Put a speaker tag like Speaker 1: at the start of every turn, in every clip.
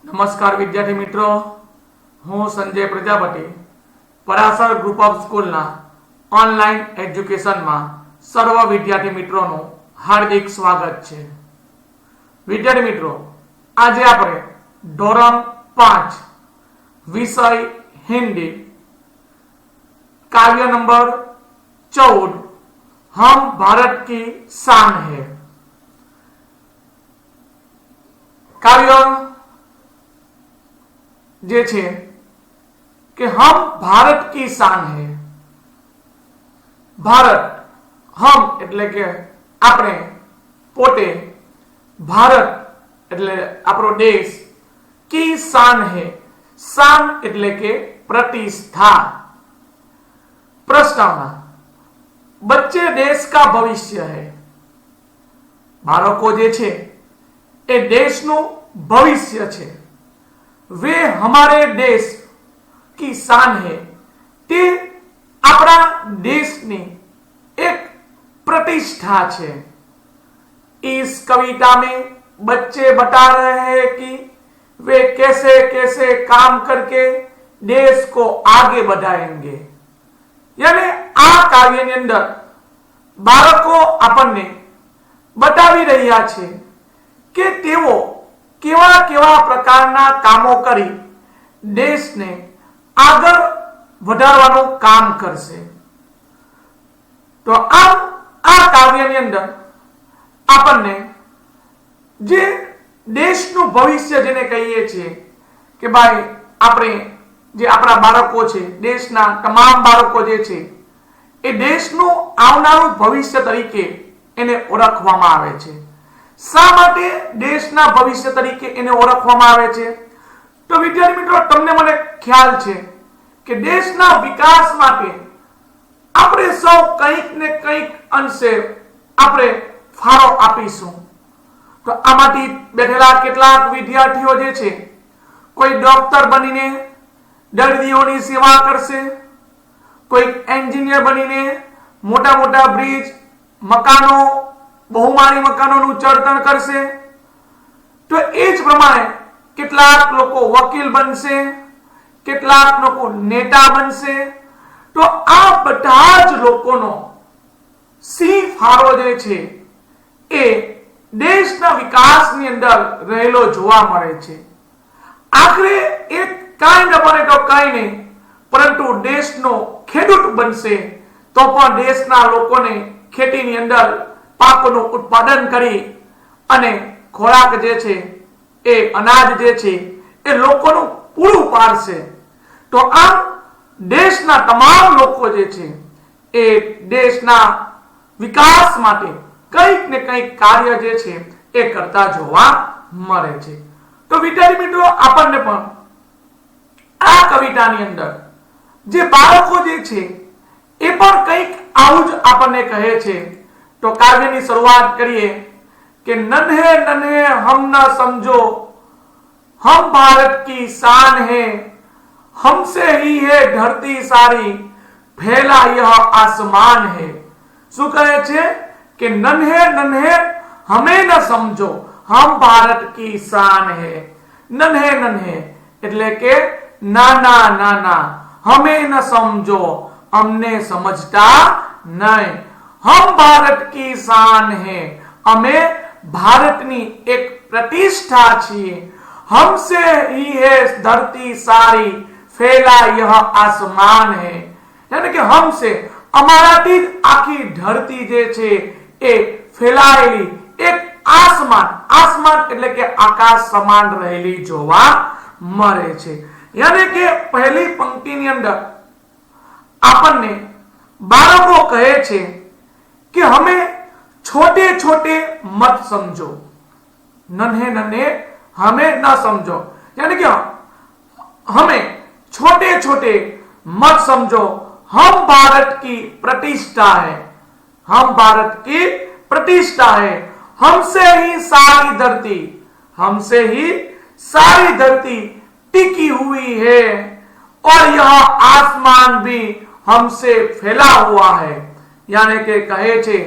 Speaker 1: नमस्कार विद्यार्थी मित्रों, हूँ Sanjay Prajapati Parashar group of school online education में सर्व विद्यार्थी मित्रों हार्दिक स्वागत है। विद्यार्थी मित्रों, आज आपणे धोरण 5 विषय हिंदी काव्य नंबर 14 हम भारत की शान है। काव्य जे छे कि हम भारत की शान है। भारत हम एटले के आपणे पोते भारत एटले आपणो देश की शान है। शान एटले के प्रतिष्ठा। प्रस्तावना, बच्चे देश का भविष्य है। बाळको जे छे ए देशનું भविष्य छे। वे हमारे देश की शान है। ते अपना देश ने एक प्रतिष्ठा है। इस कविता में बच्चे बता रहे हैं कि वे कैसे कैसे काम करके देश को आगे बढ़ाएंगे। यानी आ काव्यनी अंदर बाळको आपने बतावी रह्या छे के तेओ केवा केवा प्रकारना कामो करी देश ने आगर वधारवानुं काम करशे। तो आम आ काव्यनी अंदर आपने जे देशनुं भविष्य जेने कहीए छीए के भाई आपणे जे आपणा बाळको छे, देशना तमाम बाळको जे छे ए देशनुं आवनारुं भविष्य तरीके एने ओळखवामां आवे छे। शा माटे देशना भविष्य तरीके एने ओळखवामां आवे छे? तो विद्यार्थी मित्रों, तमने मने ख्याल छे के देशना विकास माटे आपणे सौ कंईक ने कंईक अंशे आपणे फाळो आपीशुं। तो आमांथी बेठेला केटलाक विद्यार्थीओ जे छे कोई डॉक्टर बनीने दर्दीओनी सेवा करशे, कोई एंजीनियर बनीने मोटा मोटा ब्रिज, मकानो, बहुमाળી મકાનોનું ચર્તન કરશે। તો એ જ પ્રમાણે કેટલાક લોકો વકીલ બનશે, કેટલાક લોકો નેતા બનશે। તો આ બધા જ લોકોનો સી ફાળો જે છે એ દેશના વિકાસની અંદર રહેલો જોવા મળે છે। આખરે એક કાંઈ ન બને તો કાંઈ નહીં, પરંતુ દેશનો ખેડૂત બનશે તો પણ દેશના લોકોને ખેતીની અંદર પાકોનું ઉત્પાદન કરી અને ખોરાક જે છે એ અનાજ જે છે એ લોકોનું પૂરું પાડશે। તો આમ દેશના તમામ લોકો જે છે એ દેશના વિકાસ માટે કંઈક ને કંઈક કાર્ય જે છે એ કરતા જોવા મળે છે। તો વિદ્યાર્થી મિત્રો, આપણને પણ આ કવિતાની અંદર જે બાળકો જે છે એ પણ કંઈક આવું જ આપણને કહે છે। तो काव्य की शुरुआत करिए कि नन्हे नन्हे हम न समझो, हम भारत की शान है, हमसे ही है धरती सारी, फैला यह आसमान है। शू कहे छे कि नन्हे नन्हे हमें न समझो, हम भारत की शान है। नन्हे नन्हे एटले के नाना नाना, हमें न समझो, हमने समझता नहीं। हम भारत की शान है, हमें भारतनी एक प्रतिष्ठा छे। हमसे ही है धरती सारी, फैला यह आसमान है। यानी कि हमसे अमाराथी आखी धरती जे छे ए फैलायेली एक आसमान, आसमान एटले के आकाश समान रहेली जोवा मळे छे। यानी कि पहली पंक्तिनी अंदर आपने बाळको कहे छे कि हमें छोटे छोटे मत समझो, नन्हे नन्हे हमें न समझो। यानी कि हमें छोटे छोटे मत समझो, हम भारत की प्रतिष्ठा है, हम भारत की प्रतिष्ठा है। हमसे ही सारी धरती, हमसे ही सारी धरती टिकी हुई है और यह आसमान भी हमसे फैला हुआ है। यानी के कहे छे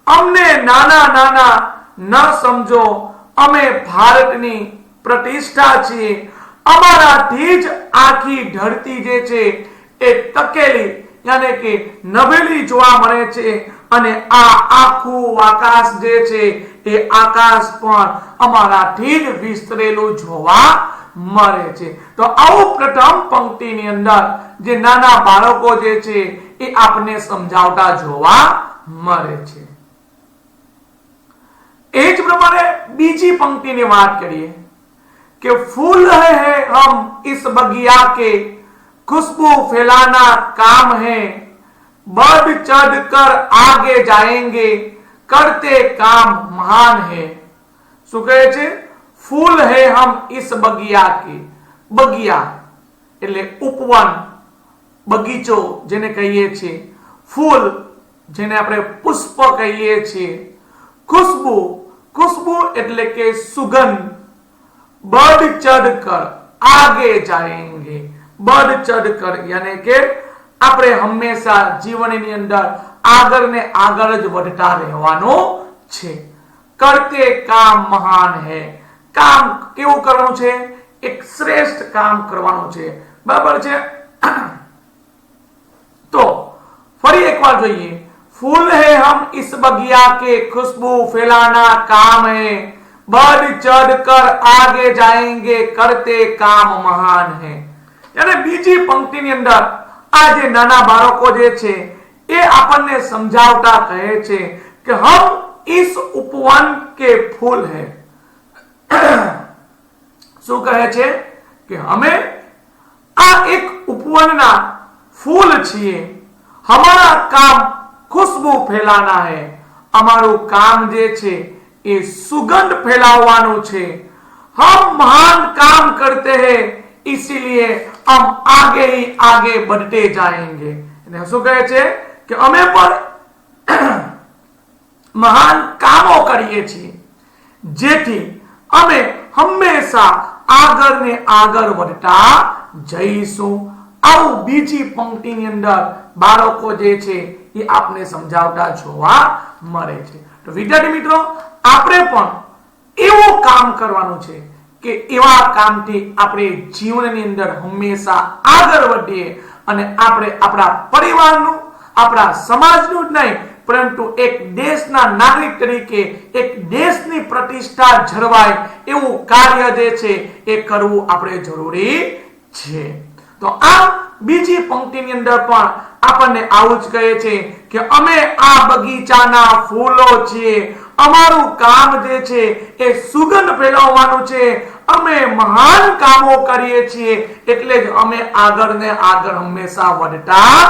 Speaker 1: अमने नाना नाना न समझो, अमे भारतनी પ્રતિષ્ઠા છે, અમારાથી જ આખી ધરતી જે છે એ ટકેલી યાને કે નભેલી જોવા મળે છે અને આ આખું આકાશ જે છે એ આકાશ પણ અમારાથી જ વિસ્તરેલું જોવા મળે છે. તો આવું પ્રથમ પંક્તિની અંદર જે નાના બાળકો જે છે એ આપને સમજાવતા જોવા મળે છે. એ જ પ્રમાણે બીજી પંક્તિની વાત કરીએ कि फूल है हम इस बगिया के, खुशबू फैलाना काम है, बढ़ चढ़ कर आगे जाएंगे, करते काम महान है. શું કહે છે? ફૂલ હે હમ ઇસ બગિયા કે. બગિયા એટલે ઉપવન, બગીચો જેને કહીએ છીએ, ફૂલ જેને આપણે પુષ્પ કહીએ છીએ, ખુશ્બુ, ખુશ્બુ એટલે કે સુગંધ, बढ़ चढ़ कर आगे जाएंगे. बढ़ चढ़ कर यानी કે આપણે હંમેશા જીવનની અંદર આગળ ને આગળ જ વધતા રહેવાનું છે. કરતે કામ મહાન હૈ. કામ કેવું કરવાનું છે? એક શ્રેષ્ઠ કામ કરવાનું છે. બરાબર છે? તો ફરી એકવાર જોઈએ. फूल है हम इस बगिया के, खुशबू फैलाना काम है, बढ़ चढ़ कर आगे जाएंगे, करते काम महान है. यानी બીજી પંક્તિની અંદર આ જે નાના બાળકો જે છે એ આપણને સમજાવતા કહે છે કે હમ इस उपवन के फूल है. શું કહે છે? કે અમે આ એક ઉપવનના ફૂલ છીએ. हमारा काम खुशबू फैलाना है. અમારું કામ જે છે ये सुगंध फैलावानो छे. हम महान काम करते हैं, इसीलिए हम आगे ही आगे बढ़ते जाएंगे. શું કહે છે? કે અમે પણ મહાન કામો કરીએ છીએ જેથી અમે હંમેશા આગળ ને આગળ વધતા જઈશું. આવું બીજી પંક્તિની અંદર બાળકો જે છે એ આપને સમજાવતા જોવા મળે છે. તો વિદ્યાર્થી મિત્રો, આપણે પણ એવું કામ કરવાનું છે કે એવા કામથી આપણે જીવનની અંદર હંમેશા આગળ વધીએ અને આપણે આપણા પરિવારનું, આપણા સમાજનું જ નહીં પરંતુ એક દેશના નાગરિક તરીકે એક દેશની પ્રતિષ્ઠા જળવાય એવું કાર્ય જે છે એ કરવું આપણે જરૂરી છે. તો આ બીજી પંક્તિની અંદર પણ આપણને આવું જ કહે છે કે અમે આ બગીચાના ફૂલો છીએ. અમારું કામ જે છે એ સુગંધ ફેલાવવાનું છે. અમે મહાન કામો કરીએ છીએ એટલે જ અમે આગળ ને આગળ હંમેશા વધતા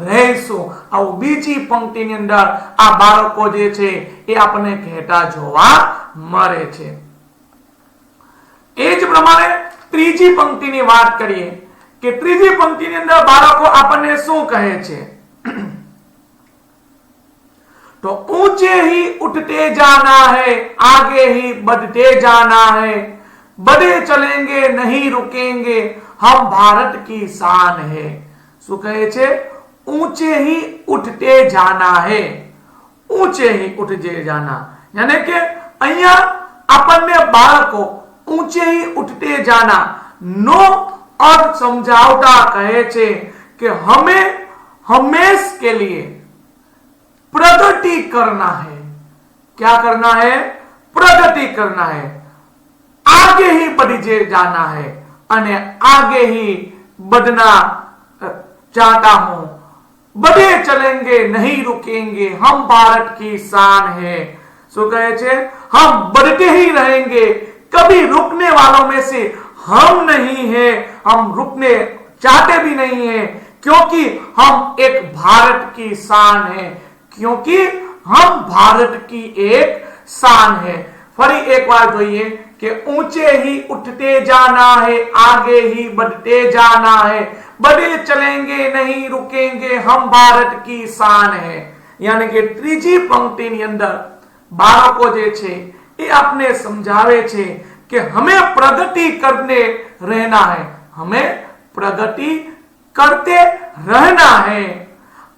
Speaker 1: રહીશું. આવું બીજી પંક્તિની અંદર આ બાળકો જે છે એ આપણને કહેતા જોવા મળે છે. એ જ પ્રમાણે ત્રીજી પંક્તિની વાત કરીએ કે ત્રીજી પંક્તિની અંદર બાળકો આપણને શું કહે છે? तो ऊंचे ही उठते जाना है, आगे ही बढ़ते जाना है, बढ़े चलेंगे नहीं रुकेंगे, हम भारत की शान है. શું કહે છે? ऊंचे ही उठते जाना है. ऊंचे ही उठते जाना यानी કે અહીંયા આપણને બાળકો ऊंचे ही उठते जाना નો अर्थ समझावता कहे छे कि हमें हमेश के लिए प्रगति करना है. क्या करना है? प्रगति करना है. आगे ही बढ़ते जाना है અને आगे ही बढ़ना चाहता हूं. बढ़े चलेंगे नहीं रुकेंगे, हम भारत की शान है. શું કહે છે? हम बढ़ते ही रहेंगे, कभी रुकने वालों में से हम नहीं है, हम रुकने चाहते भी नहीं है, क्योंकि हम एक भारत की शान है. क्योंकि हम भारत की एक शान है. फरी एक बार જોઈએ कि ऊंचे ही उठते जाना है, आगे ही बढ़ते जाना है, बढ़े चलेंगे नहीं रुकेंगे, हम भारत की शान है. यानी कि ત્રીજી પંક્તિની અંદર બાળકો જે છે એ આપને સમજાવે છે कि हमें प्रगति करने रहना है, हमें प्रगति करते रहना है,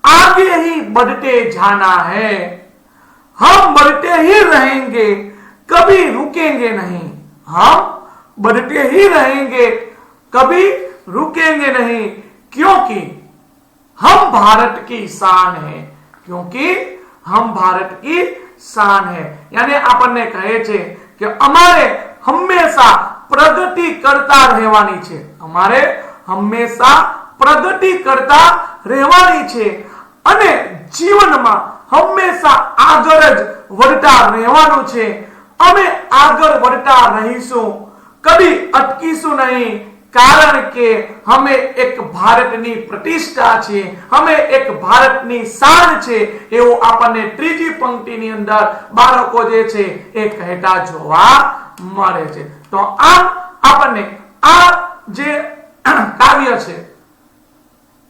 Speaker 1: आगे ही बढ़ते जाना है, हम बढ़ते ही रहेंगे, कभी रुकेंगे नहीं, हम बढ़ते ही रहेंगे, कभी रुकेंगे नहीं, क्योंकि हम भारत की शान है, क्योंकि हम भारत की शान है। यानी આપણને કહે છે કે અમારે હંમેશા પ્રગતિ કરતા રહેવાની છે, અમારે હંમેશા પ્રગતિ કરતા રહેવાની છે અને જીવનમાં હંમેશા આગળ જ વધતા રહેવાનું છે। અમે આગળ વધતા રહીશું, કદી અટકીશું નહીં, कारण के हमें एक भारतनी प्रतिष्ठा छे, हमें एक भारतनी शान छे एवं आपने त्रीजी पंक्तिनी अंदर बाळको जे छे ए कहेता जोवा मळे छे। तो आम आपने आ जे काव्य छे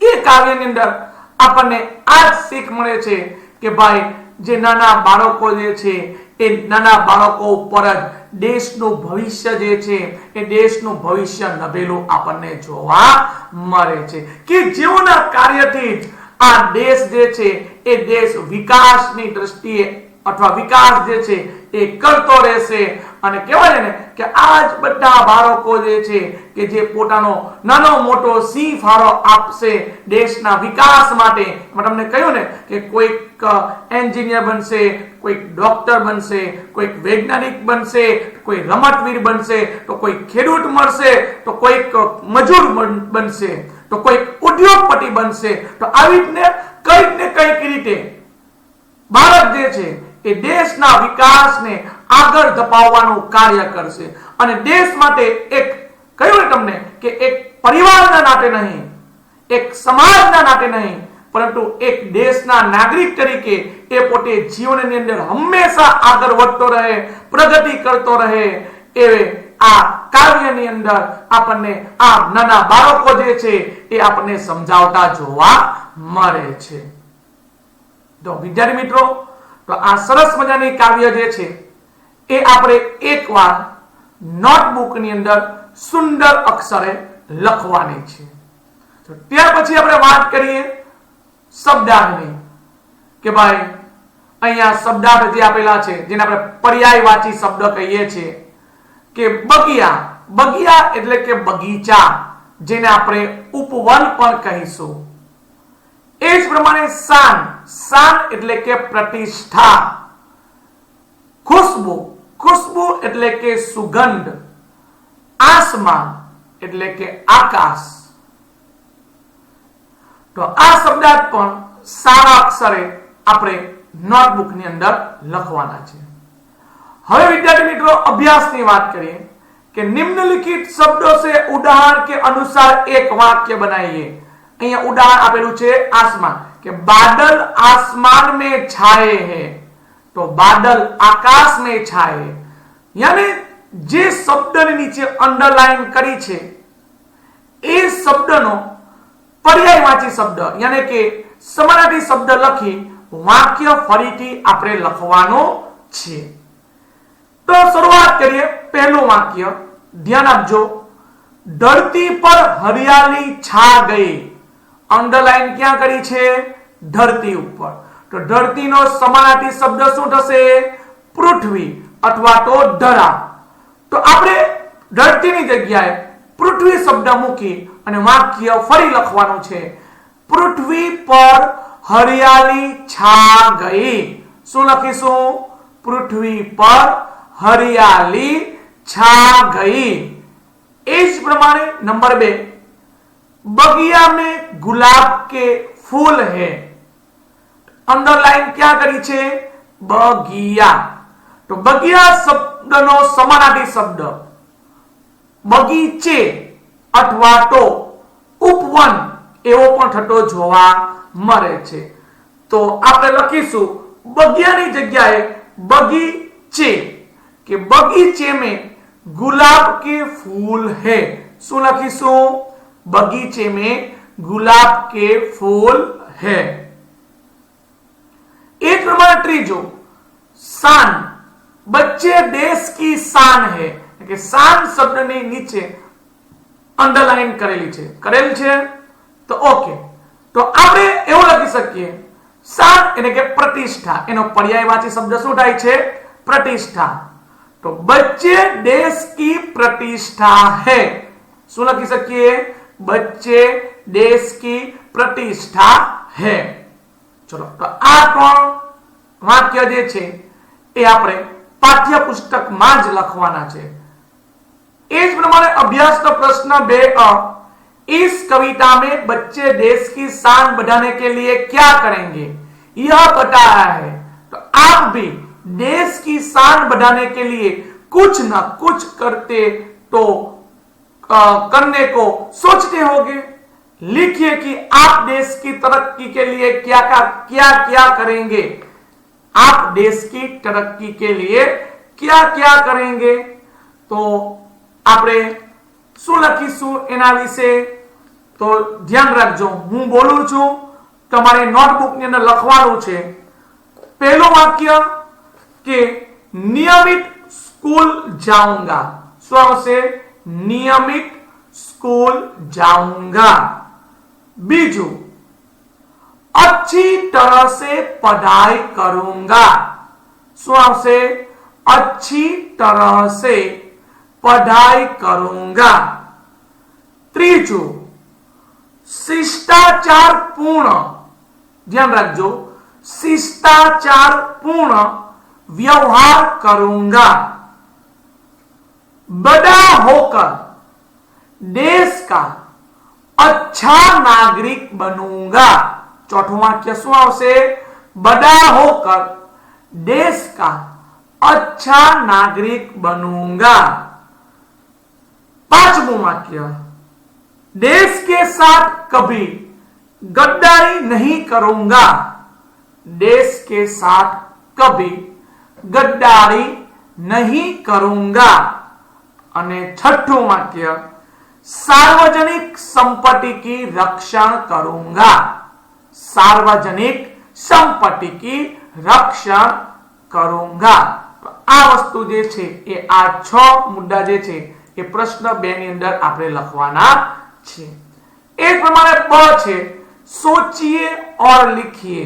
Speaker 1: ए काव्यनी अंदर आपने आज सीख मळे छे के भाई जे नाना बाळको जे छे ए नाना बाळको पर ज देशનું ભવિષ્ય જે છે એ દેશનું ભવિષ્ય નભેલું આપણને જોવા મળે છે કે જેઓના કાર્યથી જ આ દેશ જે છે એ દેશ વિકાસની દ્રષ્ટિએ अथवा विकास जे छे ए करतो रहेशे। अने कहेवाय ने के आज बधा बाळको जे छे के जे पोतानो नानो मोटो सिंह फाळो आपशे देशना विकास माटे। मैं तमने कह्युं ने के कोईक एंजीनियर बनशे, कोईक डॉक्टर बनशे, कोईक वैज्ञानिक बनशे, कोई रमतवीर बनशे, तो कोई खेडूत मळशे, तो कोईक मजूर बनशे, तो कोईक उद्योगपति बनशे। तो आवी रीते कईक ने कईक रीते भारत जे छे ए देशना विकासने आगळ धपाववानुं कार्य करशे अने देश माटे एक कह्युं ने तमने के एक परिवारना नाते नहीं, एक समाजना नाते नहीं, परंतु एक देशना नागरिक तरीके ए पोते जीवननी अंदर हमेशा आगळ वधतो रहे, प्रगति करतो रहे एवे आ काव्यनी अंदर आपने आ नाना बाळको जे छे ए आपने समजावता जोवा मळे छे। तो विद्यार्थी मित्रों, तो आ सरस मजानी काव्य जे छे ए आपणे एक वार नोटबुक नी अंदर सुंदर अक्षरे लखवानी छे। तो त्यार पछी आपणे वात करीए शब्दार्थनी के भाई अहींया शब्दार्थ जे आपेला छे जेने आपणे पर्यायवाची शब्द कहीए छे के बगिया, बगिया એટલે કે બગીચા, જેને આપણે ઉપવન પણ કહીશું। એ જ પ્રમાણે શાન, શાન એટલે કે પ્રતિષ્ઠા। खुशबू, खुशबू એટલે કે સુગંધ। આસમાન એટલે કે આકાશ। તો આ શબ્દાર્થ પણ સારા અક્ષરે આપણે નોટબુકની અંદર લખવાના છે। હવે વિદ્યાર્થી મિત્રો અભ્યાસની વાત કરીએ કે નિમ્નલિખિત શબ્દો से उदाहरण के अनुसार एक वाक्य बनाइए। અહીંયા ઉદાહરણ આપેલું છે આસમાન કે बादल आसमान में छाए हैं, तो बादल आकाश में छाए। यानी जे शब्दની નીચે અંડરલાઈન કરી છે એ શબ્દનો પર્યાયવાચી શબ્દ यानी કે સમાનાર્થી શબ્દ લખી વાક્ય ફરીથી આપણે લખવાનું છે। तो शुरुआत करिए, पहलू वाक्य ध्यान आपजो, धरती पर हरियाली छा गई। अंडरलाइन क्या करी छे? धरती ऊपर। तो धरती नो समानार्थी शब्द शुं थशे? पृथ्वी अथवा तो धरा। तो आपणे धरती नी जग्याए पृथ्वी शब्द मूकी अने वाक्य फरी लखवानुं छे। पृथ्वी पर हरियाली छा गई। शुं लखीशुं? पृथ्वी पर हरियाली छा गई। इस प्रमाणे नंबर 2, बगिया में गुलाब के फूल है। अंडरलाइन क्या करी छे? बगिया। तो बगिया शब्दनो समानार्थी शब्द बगीचे अथवा तो उपवन एवो पण थतो जोवा मळे छे। तो आपणे लखीशुं बगियानी जग्याए बगीचे कि बगीचे में गुलाब के फूल है। शुं लखीशुं? बगीचे में गुलाब के फूल है। एक प्रमाण त्रीजो, शान, बच्चे देश की शान है। कि शान शब्द ने नीचे अंडरलाइन करेली छे, करेल छे तो ओके। तो आपणे एवुं लखी सकीए शान એટલે કે प्रतिष्ठा, એનો પર્યાયવાચી શબ્દ શું થાય છે? प्रतिष्ठा। तो बच्चे देश की प्रतिष्ठा है। શું લખી શકીએ? बच्चे देश की प्रतिष्ठा है। चलो तो आ त्रण वाक्य जे छे ए आपणे पाठ्यपुस्तकमां ज लखवाना छे। ए ज प्रमाणे अभ्यासનો प्रश्न 2 इस कविता में बच्चे देश की शान बढ़ाने के लिए क्या करेंगे, यह बता रहा है। तो आप भी देश की शान बढ़ाने के लिए कुछ न कुछ करते तो करने को सोचते होंगे। लिखिए कि आप देश की तरक्की के लिए क्या क्या करेंगे। आप देश की तरक्की के लिए क्या क्या करेंगे। तो આપણે શું લખીશું એના વિશે તો ધ્યાન રાખજો। હું બોલું છું, તમારે નોટબુકની અંદર લખવાનું છે। પહેલું વાક્ય કે નિયમિત સ્કૂલ જાઉંગા। શું આવશે? નિયમિત સ્કૂલ જાઉંગા। બીજું, अच्छी तरह से पढ़ाई करूंगा। શું આવશે? अच्छी तरह से पढ़ाई करूंगा। ત્રીજું, शिष्टाचार पूर्ण, ध्यान रखो, शिष्टाचार पूर्ण व्यवहार करूंगा। बड़ा होकर देश का अच्छा नागरिक बनूंगा। चौथुं वाक्य શું આવશે? बड़ा होकर देश का अच्छा नागरिक बनूंगा। पांचवुं वाक्य, देश के साथ कभी गद्दारी नहीं करूंगा। देश के साथ कभी गद्दारी नहीं करूंगा। અને छठુं वाक्य, सार्वजनिक संपत्ति की रक्षण करूंगा। सार्वजनिक संपत्ति की रक्षण करूंगा। तो आ वस्तु जे छे ए आ 6 मुद्दा जे छे ए प्रश्न 2 ની અંદર આપણે લખવાના છે। એ પ્રમાણે બ છે, सोचिए और लिखिए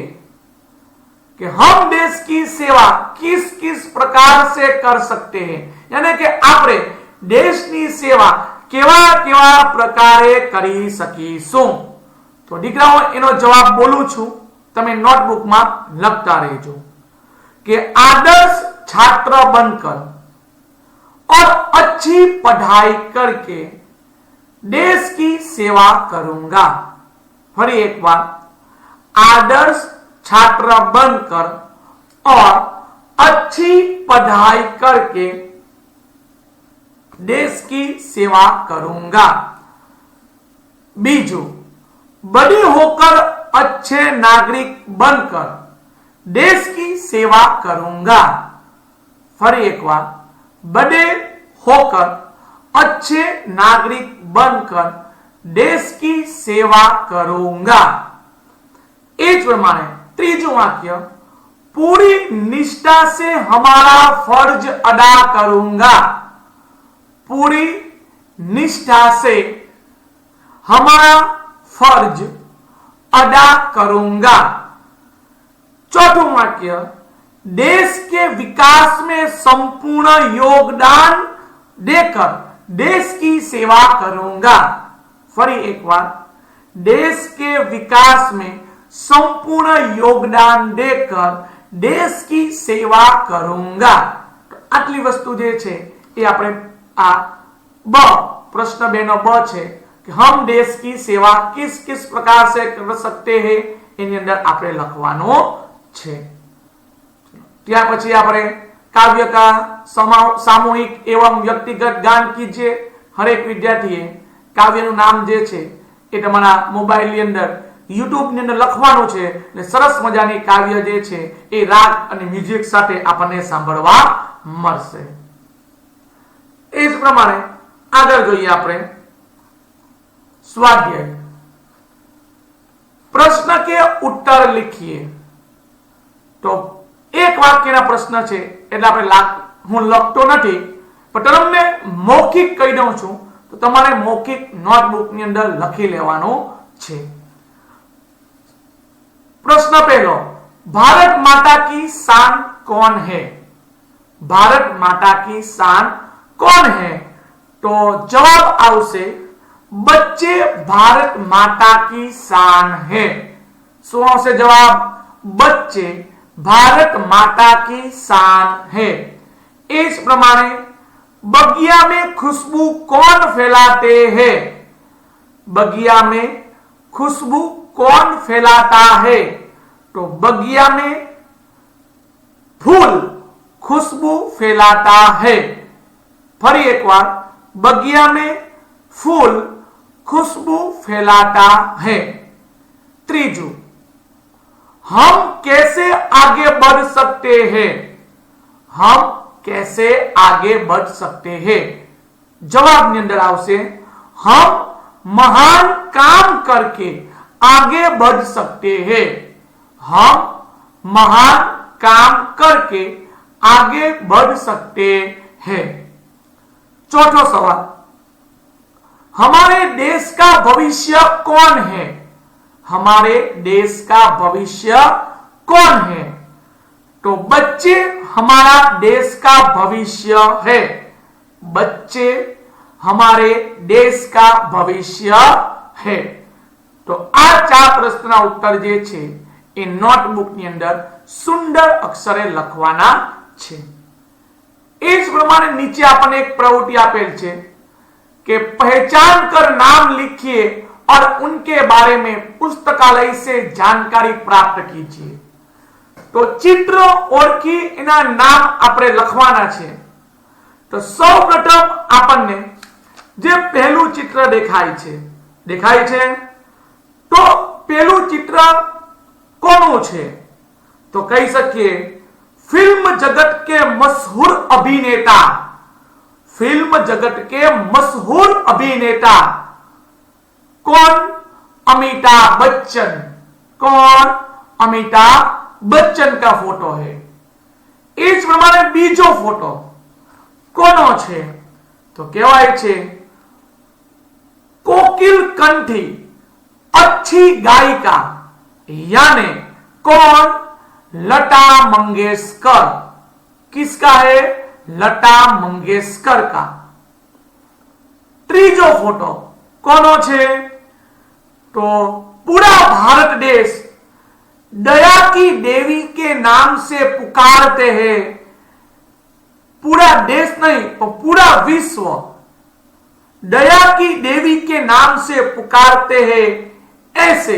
Speaker 1: कि हम देश की सेवा किस किस प्रकार से कर सकते हैं। यानी कि આપણે દેશની સેવા કેવા કેવા પ્રકારે કરી શકીશું। तो દીકરાઓ એનો જવાબ બોલું છું, તમે નોટબુકમાં લખતા રહેજો कि आदर्श छात्र बनकर और अच्छी पढ़ाई करके देश की सेवा करूंगा। फिर एक बार, आदर्श छात्र बनकर और अच्छी पढ़ाई करके देश की सेवा करूंगा। बीजू, बड़ी होकर अच्छे नागरिक बनकर देश की सेवा करूंगा। फिर एक बार, बड़े होकर अच्छे नागरिक बनकर देश की सेवा करूंगा। इस प्रमाणे तीजું वाक्य, पूरी निष्ठा से हमारा फर्ज अदा करूंगा। पूरी निष्ठा से हमारा फर्ज अदा करूंगा। चौथुं वाक्य, देश के विकास में संपूर्ण योगदान देकर देश की सेवा करूंगा। फरी एक बार, देश के विकास में संपूर्ण योगदान देकर देश की सेवा करूंगा। आटली वस्तु जे छे ए आपणे आ ब प्रश्न 2 નો ब छे कि हम देश की सेवा किस किस प्रकार से कर सकते हैं, एनी अंदर आपणे लखवानो छे। त्यार पछी आपणे काव्य का सामूहिक एवं व्यक्तिगत गान कीजिए। हरेक विद्यार्थीए काव्यનું नाम जे छे ए तमारा मोबाइल ની અંદર YouTube ની અંદર લખવાનું છે અને સરસ મજાની કાવ્ય જે છે એ રાગ અને મ્યુઝિક સાથે આપણને સાંભળવા મળશે। એ જ પ્રમાણે આગળ જોઈએ આપણે स्वाध्याय। प्रश्न के उत्तर लिखिए। तो एक वाक्यना प्रश्न छे એટલે આપણે હું લખતો નથી પણ તમને મૌખિક કહી દઉં છું તો તમારે મૌખિક નોટબુક ની અંદર લખી લેવાનું છે। प्रश्न पहलो, भारत माता की शान कौन है? भारत माता की शान कौन है? तो जवाब आवश्य बच्चे भारत माता की शान है। सो से जवाब बच्चे भारत माता की शान है। इस प्रमाणे बगिया में खुशबू कौन फैलाते हैं? बगिया में खुशबू कौन फैलाता है? तो बगिया में फूल खुशबू फैलाता है। फिर एक बार, बगिया में फूल खुशबू फैलाता है। त्रीजू, हम कैसे आगे बढ़ सकते हैं? हम कैसे आगे बढ़ सकते हैं? जवाब ની અંદર આવશે हम महान काम करके आगे बढ़ सकते हैं। हम महान काम करके आगे बढ़ सकते हैं। चौथा सवाल, हमारे देश का भविष्य कौन है? हमारे देश का भविष्य कौन है? तो बच्चे हमारा देश का भविष्य है। बच्चे हमारे देश का भविष्य है। तो आ 4 प्रश्नना उत्तर जे छे ए नोटबुक ની અંદર સુંદર અક્ષરે લખવાના છે। इस प्रमाणे नीचे आपने एक प्रवृत्ति आपेल छे कि पहचान कर नाम लिखिए और उनके बारे में पुस्तकालय से जानकारी प्राप्त कीजिए। तो चित्र ओळखी एना नाम आपणे लखवाना छे। तो सौप्रथम आपने जे पहलू चित्र देखाय छे तो पहलू चित्र कोनु छे? तो कही सकिए फिल्म जगत के मशहूर अभिनेता, फिल्म जगत के मशहूर अभिनेता कौन? अमिताभ बच्चन। कौन? अमिताभ बच्चन का फोटो है। इस प्रमाणे बीजो फोटो कोनो छे? तो कहेवाय छे कोकिल कंठी अच्छी गायिका, यानी कौन? लता मंगेशकर। किसका है? लता मंगेशकर का। त्रीजो फोटो कोनो छे? तो पूरा भारत देश दया की देवी के नाम से पुकारते हैं। पूरा देश नहीं तो पूरा विश्व दया की देवी के नाम से पुकारते हैं। ऐसे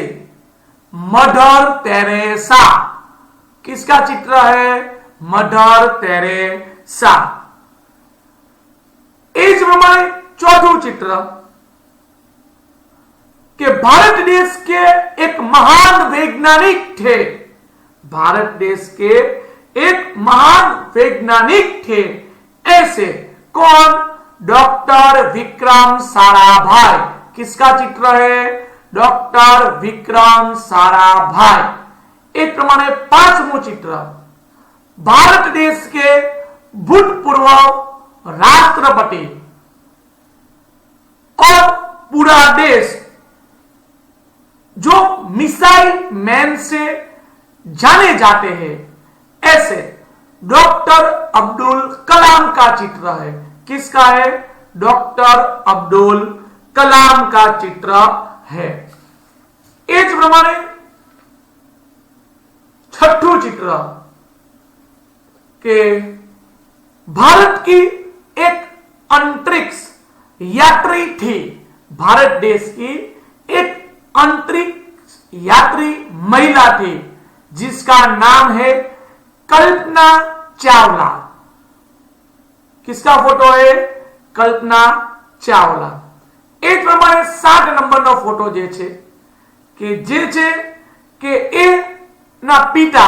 Speaker 1: मदर तेरेसा। किसका चित्र है? Mother Teresa. इस प्रमाणे चौथું चित्र कि भारत देश के एक महान वैज्ञानिक थे। भारत देश के एक महान वैज्ञानिक थे। ऐसे कौन? डॉक्टर विक्रम साराभाई। किसका चित्र है? डॉक्टर विक्रम साराभाई। एक प्रमाणे 5मुं चित्र भारत देश के भूतपूर्व राष्ट्रपति और पूरा देश जो मिसाइल मैन से जाने जाते हैं, ऐसे डॉक्टर अब्दुल कलाम का चित्र है। किसका है? डॉक्टर अब्दुल कलाम का चित्र है। इस प्रमाणे 6ठું चित्र के भारत की एक अंतरिक्ष यात्री थी। भारत देश की एक अंतरिक्ष यात्री महिला थी जिसका नाम है कल्पना चावला। किसका फोटो है? कल्पना चावला। एक प्रमाणे 7 नंबर फोटो जे छे के ए ना पिता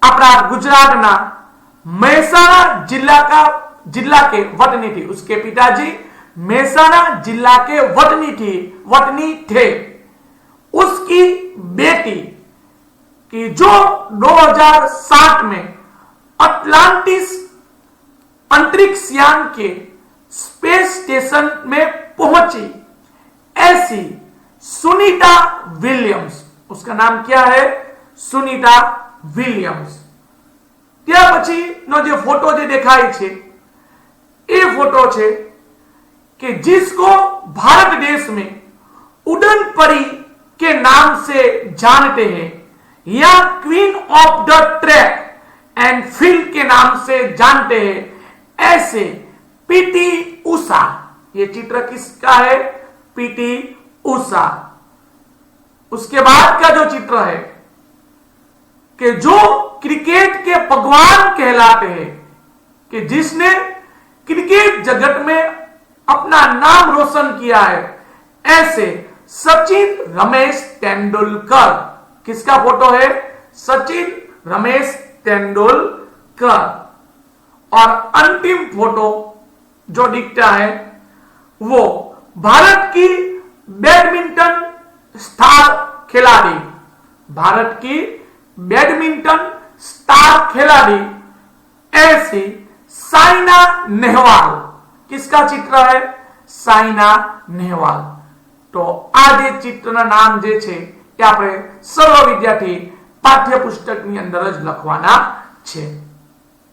Speaker 1: अपना गुजरात ना महेसाणा जिला के वतनी थी। उसके पिताजी महेसाणा जिला के वतनी थे। उसकी बेटी की जो 2007 में अटलांटिस अंतरिक्ष यान के स्पेस स्टेशन में पहुंची, ऐसी सुनीता विलियम्स। उसका नाम क्या है? सुनीता विलियम्स। ત્યાર પછીનો જે ફોટો જે દેખાય છે એ ફોટો છે कि जिसको भारत देश में उड़न परी के नाम से जानते हैं या queen of the track and field के नाम से जानते हैं, ऐसे पीटी उषा, ये चित्र किसका है? पीटी उषा। उसके बाद का जो चित्र है कि जो क्रिकेट के भगवान कहलाते हैं, कि जिसने क्रिकेट जगत में अपना नाम रोशन किया है, ऐसे सचिन रमेश तेंदुलकर। किसका फोटो है? सचिन रमेश तेंदुलकर। और अंतिम फोटो जो दिखता है वो भारत की बैडमिंटन स्टार खिलाड़ी, भारत की बैडमिंटन स्टार खिलाड़ी ऐसी साइना नेहवाल। किसका चित्र है? साइना नेहवाल। तो आ जे चित्रना नाम जे छे ए आपणे सर्व विद्यार्थी पाठ्यपुस्तकनी अंदर ज लखवाना छे।